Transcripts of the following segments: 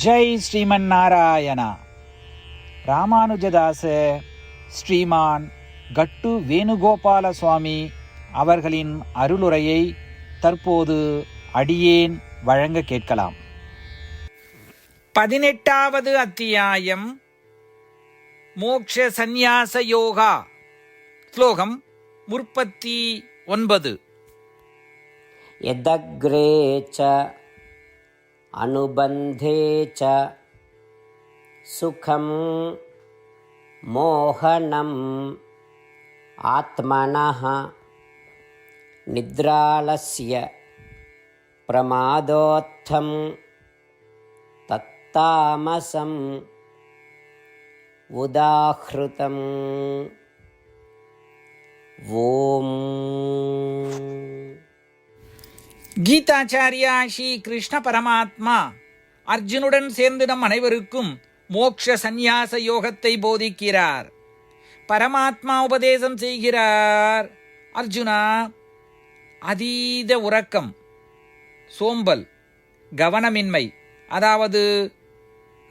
ஜெய் ஸ்ரீமன் நாராயணா. ராமானுஜதாச ஸ்ரீமான் கட்டு வேணுகோபால சுவாமி அவர்களின் அருளுரையை தற்போது அடியேன் வழங்க கேட்கலாம். 18வது அத்தியாயம் மோக்ஷ சந்நியாச யோகா. ஸ்லோகம் 39. யதக்ரே ச அனுபந்தே ச சுகம் மோகனம் ஆத்மனஹ நித்ராலஸ்ய பிரமாதோத்தம் தத்தாமசம் உதாஹ்ருதம். ஓம். கீதாச்சாரியா ஸ்ரீ கிருஷ்ண பரமாத்மா அர்ஜுனுடன் சேர்ந்து நம் அனைவருக்கும் மோக்ஷ சந்நியாச யோகத்தை போதிக்கிறார். பரமாத்மா உபதேசம் செய்கிறார். அர்ஜுனா, அதீத உறக்கம், சோம்பல், கவனமின்மை, அதாவது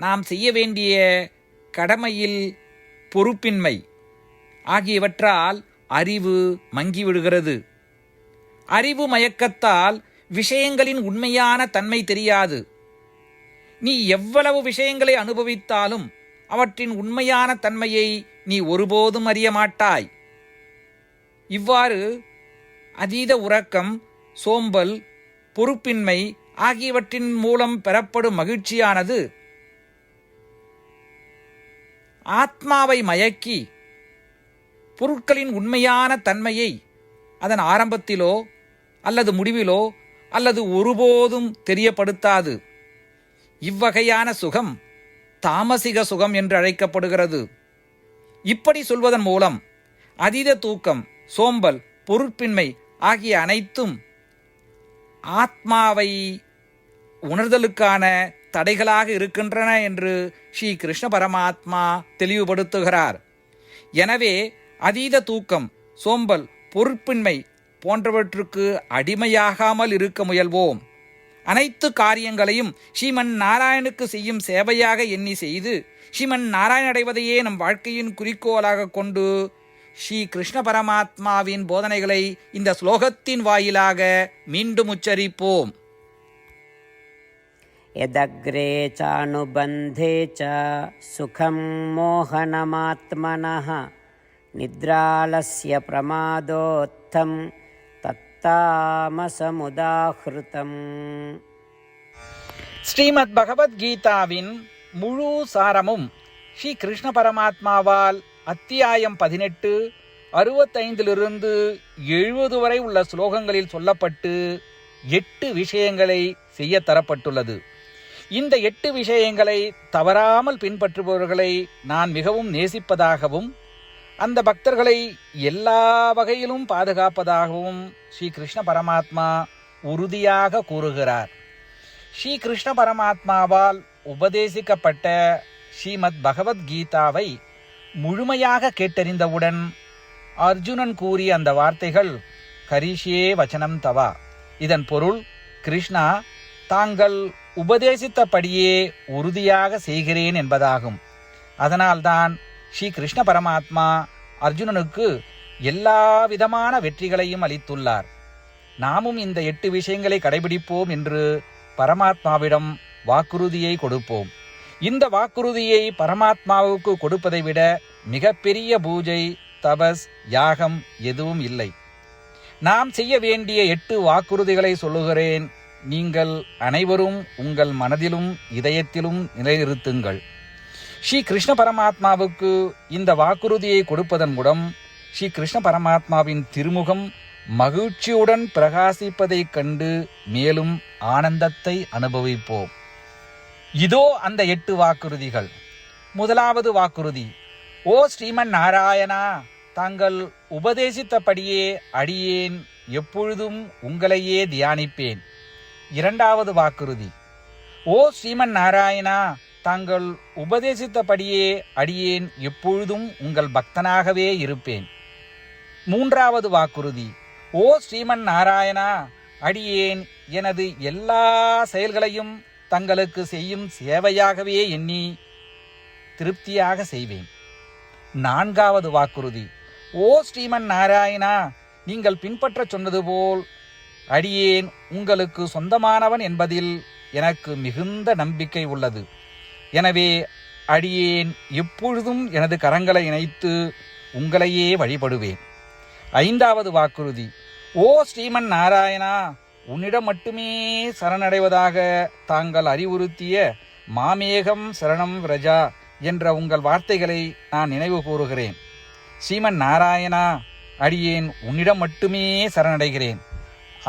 நாம் செய்ய வேண்டிய கடமையில் பொறுப்பின்மை ஆகியவற்றால் அறிவு மங்கிவிடுகிறது. அறிவு மயக்கத்தால் விஷயங்களின் உண்மையான தன்மை தெரியாது. நீ எவ்வளவு விஷயங்களை அனுபவித்தாலும் அவற்றின் உண்மையான தன்மையை நீ ஒருபோதும் அறிய மாட்டாய். இவ்வாறு அதீத உறக்கம், சோம்பல், பொறுப்பின்மை ஆகியவற்றின் மூலம் பெறப்படும் மகிழ்ச்சியானது ஆத்மாவை மயக்கி பொருட்களின் உண்மையான தன்மையை அதன் ஆரம்பத்திலோ அல்லது முடிவிலோ அல்லது ஒருபோதும் தெரியப்படுத்தாது. இவ்வகையான சுகம் தாமசிக சுகம் என்று அழைக்கப்படுகிறது. இப்படி சொல்வதன் மூலம் அதீத தூக்கம், சோம்பல், பொருட்பின்மை ஆகிய அனைத்தும் ஆத்மாவை உணர்தலுக்கான தடைகளாக இருக்கின்றன என்று ஸ்ரீ கிருஷ்ண பரமாத்மா தெளிவுபடுத்துகிறார். எனவே அதீத தூக்கம், சோம்பல், பொறுப்பின்மை போன்றவற்றுக்கு அடிமையாகாமல் இருக்க முயல்வோம். அனைத்து காரியங்களையும் ஸ்ரீமன் நாராயணுக்கு செய்யும் சேவையாக எண்ணி செய்து ஸ்ரீமன் நாராயண அடைவதையே நம் வாழ்க்கையின் குறிக்கோளாக கொண்டு ஸ்ரீ கிருஷ்ண பரமாத்மாவின் போதனைகளை இந்த ஸ்லோகத்தின் வாயிலாக மீண்டும் உச்சரிப்போம். யதக்ரே ச அனுபந்தே ச சுகம் மோகனமாத்மனஹ நித்ராலஸ்ய பிரமாதோத்தம் தத்தாமசமுதாஹ்ருதம். ஸ்ரீமத் பகவத்கீதாவின் முழு சாரமும் ஸ்ரீ கிருஷ்ண பரமாத்மாவால் அத்தியாயம் 18, 65 70 வரை உள்ள ஸ்லோகங்களில் சொல்லப்பட்டு 8 விஷயங்களை செய்ய தரப்பட்டுள்ளது. இந்த 8 விஷயங்களை தவறாமல் பின்பற்றுபவர்களை நான் மிகவும் நேசிப்பதாகவும் அந்த பக்தர்களை எல்லா வகையிலும் பாதுகாப்பதாகவும் ஸ்ரீ கிருஷ்ண பரமாத்மா உறுதியாக கூறுகிறார். ஸ்ரீ கிருஷ்ண பரமாத்மாவால் உபதேசிக்கப்பட்ட ஸ்ரீமத் பகவத்கீதாவை முழுமையாக கேட்டறிந்தவுடன் அர்ஜுனன் கூறிய அந்த வார்த்தைகள் கரிஷ்யே வச்சனம் தவா. இதன் பொருள், கிருஷ்ணா, தாங்கள் உபதேசித்தபடியே உறுதியாக செய்கிறேன் என்பதாகும். அதனால்தான் ஸ்ரீ கிருஷ்ண பரமாத்மா அர்ஜுனனுக்கு எல்லா விதமான வெற்றிகளையும் அளித்துள்ளார். நாமும் இந்த 8 விஷயங்களை கடைபிடிப்போம் என்று பரமாத்மாவிடம் வாக்குறுதியை கொடுப்போம். இந்த வாக்குறுதியை பரமாத்மாவுக்கு கொடுப்பதை விட மிகப்பெரிய பூஜை, தபஸ், யாகம் எதுவும் இல்லை. நாம் செய்ய வேண்டிய 8 வாக்குறுதிகளை சொல்லுகிறேன். நீங்கள் அனைவரும் உங்கள் மனதிலும் இதயத்திலும் நிலைநிறுத்துங்கள். ஸ்ரீ கிருஷ்ண பரமாத்மாவுக்கு இந்த வாக்குறுதியை கொடுப்பதன் மூலம் ஸ்ரீ கிருஷ்ண பரமாத்மாவின் திருமுகம் மகிழ்ச்சியுடன் பிரகாசிப்பதைக் கண்டு மேலும் ஆனந்தத்தை அனுபவிப்போம். இதோ அந்த 8 வாக்குறுதிகள். முதலாவது வாக்குறுதி: ஓ ஸ்ரீமன் நாராயணா, தாங்கள் உபதேசித்தபடியே அடியேன் எப்பொழுதும் உங்களையே தியானிப்பேன். இரண்டாவது வாக்குறுதி: ஓ ஸ்ரீமன் நாராயணா, தாங்கள் உபதேசித்தபடியே அடியேன் எப்பொழுதும் உங்கள் பக்தனாகவே இருப்பேன். மூன்றாவது வாக்குறுதி: ஓ ஸ்ரீமன் நாராயணா, அடியேன் எனது எல்லா செயல்களையும் தங்களுக்கு செய்யும் சேவையாகவே எண்ணி திருப்தியாக செய்வேன். 4வது வாக்குறுதி. ஓ ஸ்ரீமன் நாராயணா, நீங்கள் பின்பற்றச் சொன்னது போல் அடியேன் உங்களுக்கு சொந்தமானவன் என்பதில் எனக்கு மிகுந்த நம்பிக்கை உள்ளது. எனவே அடியேன் எப்பொழுதும் எனது கரங்களை இணைத்து உங்களையே வழிபடுவேன். 5வது வாக்குறுதி. ஓ ஸ்ரீமன் நாராயணா, உன்னிடம் மட்டுமே சரணடைவதாக தாங்கள் அறிவுறுத்திய மாமேகம் சரணம் விரஜா என்ற உங்கள் வார்த்தைகளை நான் நினைவு கூறுகிறேன். ஸ்ரீமன் நாராயணா, அடியேன் உன்னிடம் மட்டுமே சரணடைகிறேன்.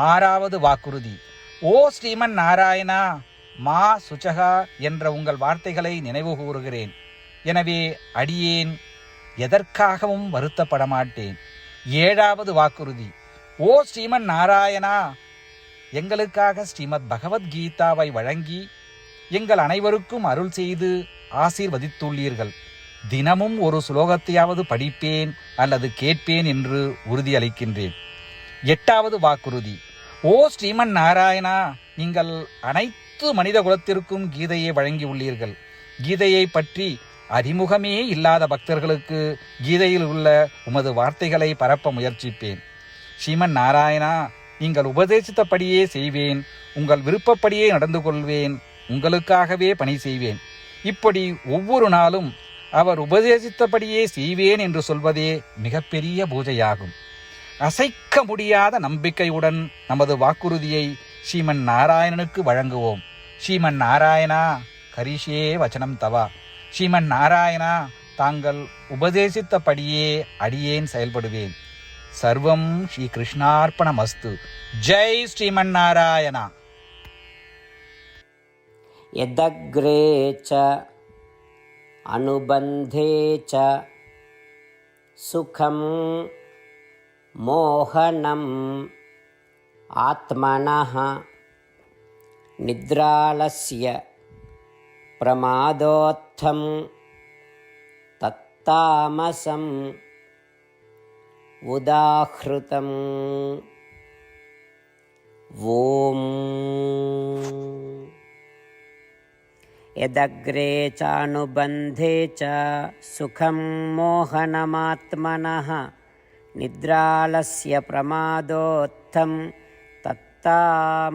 6வது வாக்குறுதி. ஓ ஸ்ரீமன் நாராயணா, மா சுச்சகா என்ற உங்கள் வார்த்தைகளை நினைவு கூறுகிறேன். எனவே அடியேன் எதற்காகவும் வருத்தப்பட மாட்டேன். 7வது வாக்குறுதி. ஓ ஸ்ரீமன் நாராயணா, எங்களுக்காக ஸ்ரீமத் பகவத்கீதாவை வழங்கி எங்கள் அனைவருக்கும் அருள் செய்து ஆசீர்வதித்துள்ளீர்கள். தினமும் ஒரு சுலோகத்தையாவது படிப்பேன் அல்லது கேட்பேன் என்று உறுதியளிக்கின்றேன். 8வது வாக்குறுதி. ஓ ஸ்ரீமன் நாராயணா, நீங்கள் அனைத்து மனித குலத்திற்கும் கீதையை வழங்கியுள்ளீர்கள். கீதையை பற்றி அறிமுகமே இல்லாத பக்தர்களுக்கு கீதையில் உள்ள உமது வார்த்தைகளை பரப்ப முயற்சிப்பேன். ஸ்ரீமன் நாராயணா, நீங்கள் உபதேசித்தபடியே செய்வேன். உங்கள் விருப்பப்படியே நடந்து கொள்வேன். உங்களுக்காகவே பணி செய்வேன். இப்படி ஒவ்வொரு நாளும் அவர் உபதேசித்தபடியே செய்வேன் என்று சொல்வதே மிகப்பெரிய பூஜையாகும். அசைக்க முடியாத நம்பிக்கையுடன் நமது வாக்குறுதியை ஸ்ரீமன் நாராயணனுக்கு வழங்குவோம். ஸ்ரீமன் நாராயணா, கரிஷே வச்சனம் தவா. ஸ்ரீமன் நாராயணா, தாங்கள் உபதேசித்தபடியே அடியேன் செயல்படுவேன். சர்வம் ஸ்ரீ கிருஷ்ணார்ப்பணமஸ்து. ஜெய் ஸ்ரீமன் நாராயணா. யதக்ரே ச அனுபந்தே ச சுகம் மோகனம் ஆத்மனஹ நித்ராலஸ்ய பிரமாதோத்தம் தத்தாமசம் உதாஹ்ருதம். ஓம் யதக்ரே சானுபந்தே ச சுகம் மோகனமாத்மனஹ நித்ராலஸ்ய பிரமாதோத்தம் தத்தாமசமுதாஹ்ருதம்.